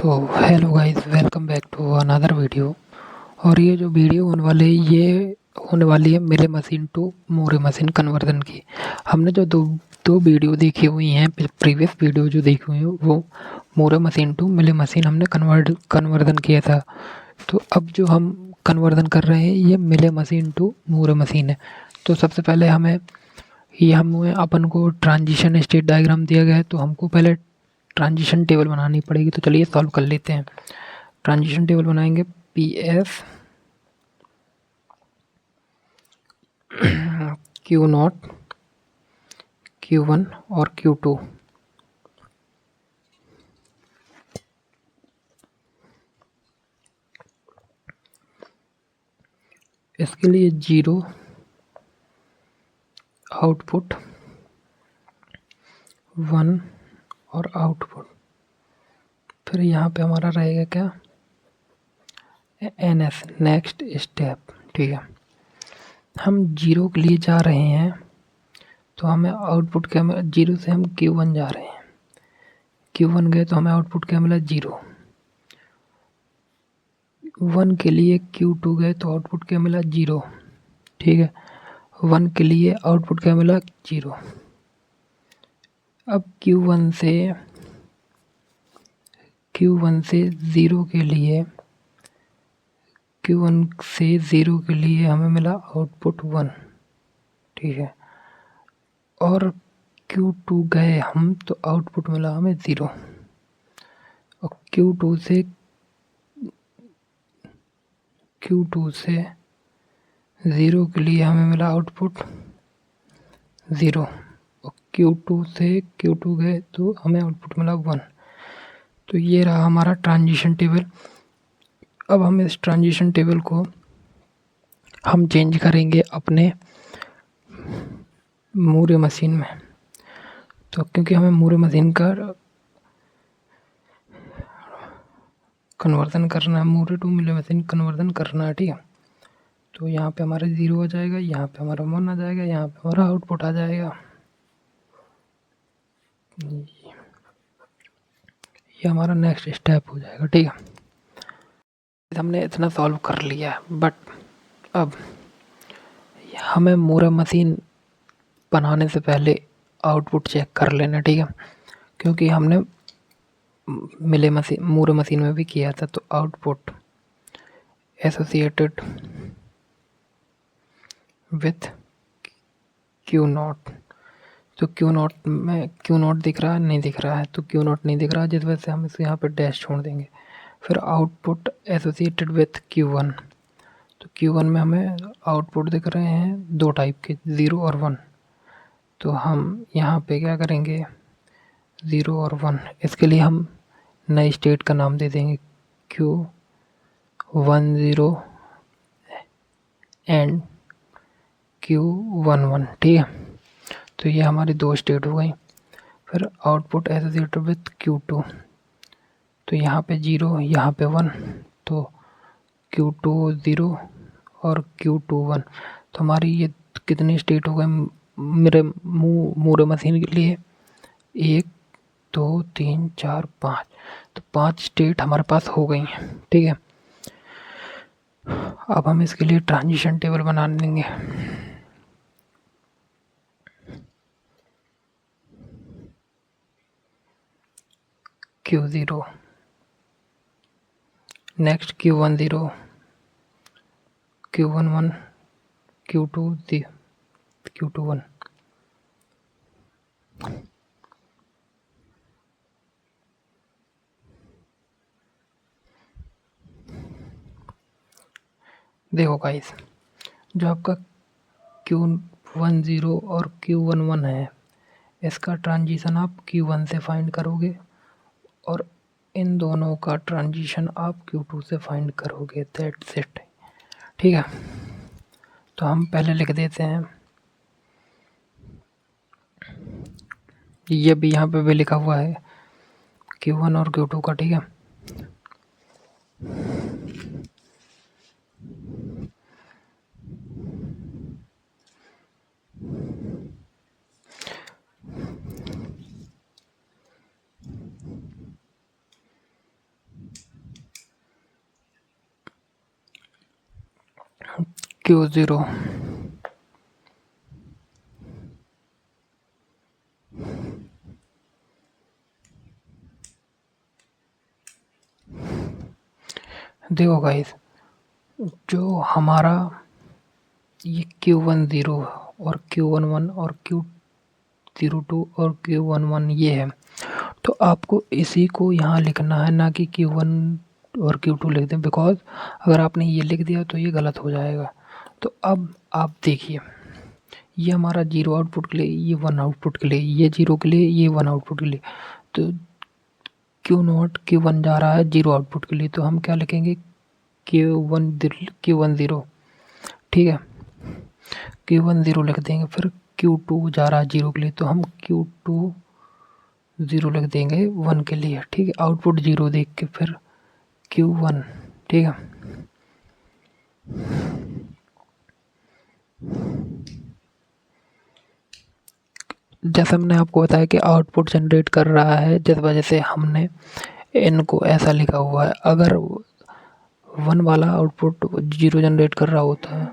तो hello guys, welcome back to another video. और ये जो वीडियो होने वाली है ये होने वाली है Mealy machine to Moore machine conversion की। हमने जो दो दो वीडियो देखी हुई हैं, प्रीवियस वीडियो जो देखी हुई है वो मोरे मशीन टू मिले मशीन हमने कन्वर्जन किया था। तो अब जो हम कन्वर्जन कर रहे हैं ये मिले मशीन टू मोरे मशीन है। तो सबसे पहले हमें अपन को ट्रांजिशन स्टेट डायग्राम दिया गया है, तो हमको पहले ट्रांजिशन टेबल बनानी पड़ेगी। तो चलिए सॉल्व कर लेते हैं। ट्रांजिशन टेबल बनाएंगे P F Q not Q one और क्यू टू। इसके लिए जीरो आउटपुट, वन और आउटपुट। फिर यहाँ पे हमारा रहेगा क्या, एन एस नेक्स्ट स्टेप। ठीक है, हम जीरो के लिए जा रहे हैं तो हमें आउटपुट क्या मिला, जीरो से हम क्यू वन जा रहे हैं। क्यू वन गए तो हमें आउटपुट क्या मिला, जीरो। वन के लिए क्यू टू गए तो आउटपुट क्या मिला, जीरो। ठीक है, वन के लिए आउटपुट क्या मिला, जीरो। अब Q1 से ज़ीरो के लिए Q1 से ज़ीरो के लिए हमें मिला आउटपुट वन। ठीक है, और Q2 गए हम तो आउटपुट मिला हमें ज़ीरो। और Q2 से ज़ीरो के लिए हमें मिला आउटपुट ज़ीरो। और Q2 से Q2 गए तो हमें आउटपुट मिला वन। तो ये रहा हमारा ट्रांजिशन टेबल। अब हम इस ट्रांजिशन टेबल को हम चेंज करेंगे अपने मूरे मशीन में। तो क्योंकि हमें मूरे मशीन का कन्वर्जन करना है, मूरे टू मिले मशीन कन्वर्जन करना है। ठीक है, तो यहाँ पे हमारा ज़ीरो आ जाएगा, यहाँ पे हमारा वन आ जाएगा, यहाँ पे हमारा आउटपुट आ जाएगा। ये हमारा नेक्स्ट स्टेप हो जाएगा। ठीक है, हमने इतना सॉल्व कर लिया है, बट अब हमें मूरे मशीन बनाने से पहले आउटपुट चेक कर लेना। ठीक है, क्योंकि हमने मूरे मशीन में भी किया था। तो output associated with Q not. तो क्यू नॉट दिख रहा है, नहीं दिख रहा है। तो क्यू नॉट नहीं दिख रहा है, जिस वजह से हम इसे यहाँ पे डैश छोड़ देंगे। फिर output associated with Q one. तो क्यू वन में हमें आउटपुट दिख रहे हैं दो टाइप के, ज़ीरो और वन। तो हम यहाँ पे क्या करेंगे, ज़ीरो और वन, इसके लिए हम नई स्टेट का नाम दे देंगे Q one zero and Q one one. ठीक है, तो ये हमारी दो स्टेट हो गई। फिर output associated with Q two. तो यहाँ पे ज़ीरो, यहाँ पे वन, तो क्यू टू ज़ीरो और क्यू टू वन। तो हमारी ये कितनी स्टेट हो गए मेरे मूरे मशीन के लिए, एक दो तीन चार पाँच। तो पांच स्टेट हमारे पास हो गई हैं। ठीक है, अब हम इसके लिए ट्रांजिशन टेबल बना लेंगे। Q zero, next Q one zero, Q one one, Q two one. देखो गाइस, जो आपका Q10 और Q11 है, इसका ट्रांजिशन आप Q1 से फाइंड करोगे और इन दोनों का ट्रांजिशन आप Q2 से फाइंड करोगे। That's it. ठीक है, तो हम पहले लिख देते हैं, ये भी यहाँ पे भी लिखा हुआ है Q1 और Q2 का। ठीक है, Q0, देखो गाइस, जो हमारा ये Q10 और Q11 और Q02 और Q11 ये है, तो आपको इसी को यहाँ लिखना है, ना कि Q1 और Q2 लिख दें, बिकॉज अगर आपने ये लिख दिया तो ये गलत हो जाएगा। तो अब आप देखिए, ये हमारा 0 आउटपुट के लिए, ये 1 आउटपुट के लिए, ये 0 के लिए, ये 1 आउटपुट के लिए। तो Q0 Q1 जा रहा है 0 आउटपुट के लिए, तो हम क्या लिखेंगे, Q10, ठीक है, Q10 लिख देंगे। फिर Q2 जा रहा है 0 के लिए, तो हम Q20 लिख देंगे 1 के लिए, ठीक है, आउटपुट 0 देख के। फिर Q1, ठीक है। जैसे हमने आपको बताया कि आउटपुट जनरेट कर रहा है, जिस वजह से हमने इनको ऐसा लिखा हुआ है। अगर 1 वाला आउटपुट 0 जनरेट कर रहा होता है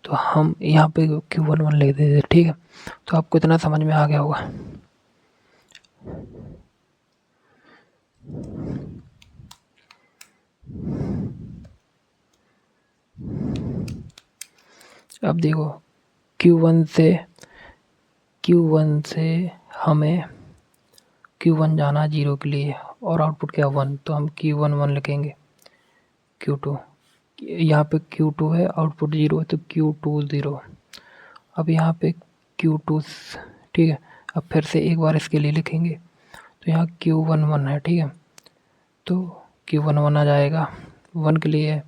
तो हम यहाँ पे Q11 लिख देते, ठीक है। तो आपको इतना समझ में आ गया होगा। अब देखो, Q1 से हमें Q1 जाना 0 के लिए और आउटपुट क्या 1, तो हम Q11 लिखेंगे। Q2, यहाँ पे Q2 है, आउटपुट 0 है, तो Q20। अब यहाँ पे Q2, ठीक है। अब फिर से एक बार इसके लिए लिखेंगे, तो यहाँ Q11 है, ठीक है। तो Q11 आ जाएगा 1 के लिए।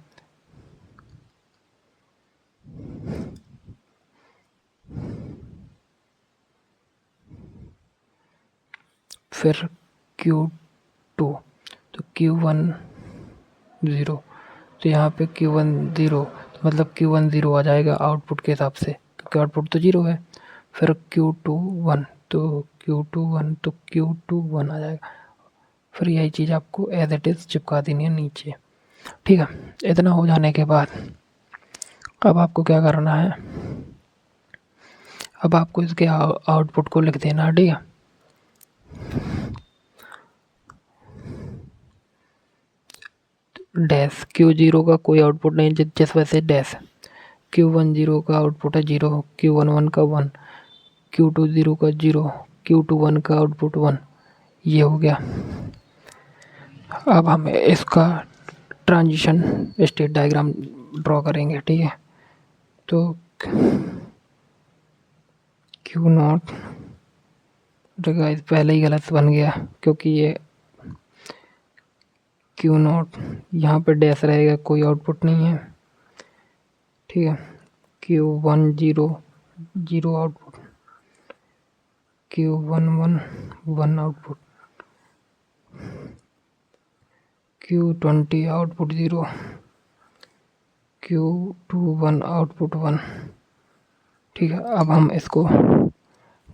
फिर Q2, तो Q10, तो यहाँ पे Q10, तो मतलब Q10 आ जाएगा आउटपुट के हिसाब से, क्योंकि आउटपुट तो 0 है। फिर Q21, तो Q21, तो Q21 आ जाएगा। फिर यही चीज़ आपको एज इट इज़ चिपका देनी है नीचे, ठीक है। इतना हो जाने के बाद अब आपको क्या करना है, अब आपको इसके आउटपुट को लिख देना है, ठीक है। डैश, Q0 का कोई आउटपुट नहीं, जिस वजह से डैश। Q10 का आउटपुट है 0, Q11 का 1, Q20 का 0, Q21 का आउटपुट 1। ये हो गया। अब हम इसका ट्रांजिशन स्टेट डायग्राम ड्रॉ करेंगे, ठीक है। तो Q0, गाइस पहले ही गलत बन गया, क्योंकि ये Q0 यहाँ पे डैश रहेगा, कोई आउटपुट नहीं है, ठीक है। Q10 0 output, Q11 1 output, Q20 output 0, Q21 output 1, ठीक है। अब हम इसको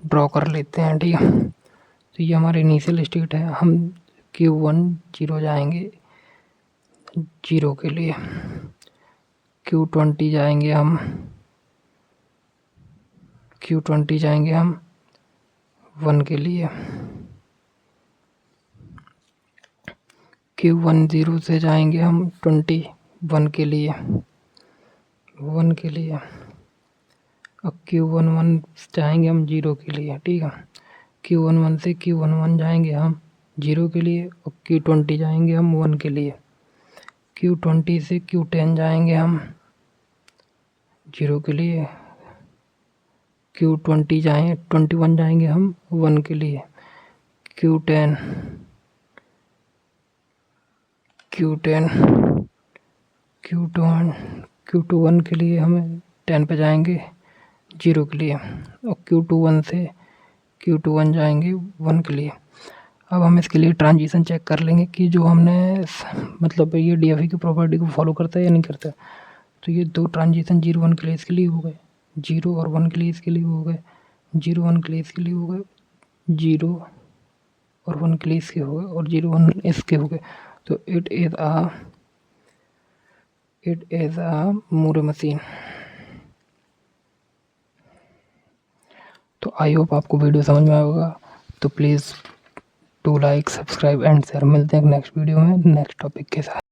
ड्रॉ कर लेते हैं, ठीक है। तो ये हमारे इनिशियल स्टेट है। हम Q10 जाएंगे 0 के लिए, Q20 जाएंगे हम, Q20 जाएंगे हम 1 के लिए, Q10 से जाएंगे हम 21 के लिए, 1 के लिए। अब Q11 जाएंगे हम 0 के लिए, ठीक है। Q11 से Q11 जाएंगे हम 0 के लिए, और Q20 जाएंगे हम 1 के लिए। Q20 से Q10 जाएंगे हम 0 के लिए, Q21 जाएंगे हम 1 के लिए। Q10 Q21 के लिए हमें 10 पे जाएंगे 0 के लिए, और Q21 से Q21 जाएंगे 1 के लिए। अब हम इसके लिए ट्रांजिशन चेक कर लेंगे कि जो हमने मतलब ये DFE की प्रॉपर्टी को फॉलो करता है या नहीं करता। तो ये दो ट्रांजिशन 0 1 के लिए इसके लिए हो गए, 0 और 1 के लिए इसके लिए हो गए, 0 1 के लिए इसके लिए हो गए, 0 और 1 के लिए इसके हो गए, और 0 1 इसके हो गए। तो it is a Moore machine। I hope आपको वीडियो समझ में आया होगा। तो please do like, subscribe and share. मिलते हैं नेक्स्ट वीडियो में नेक्स्ट टॉपिक के साथ।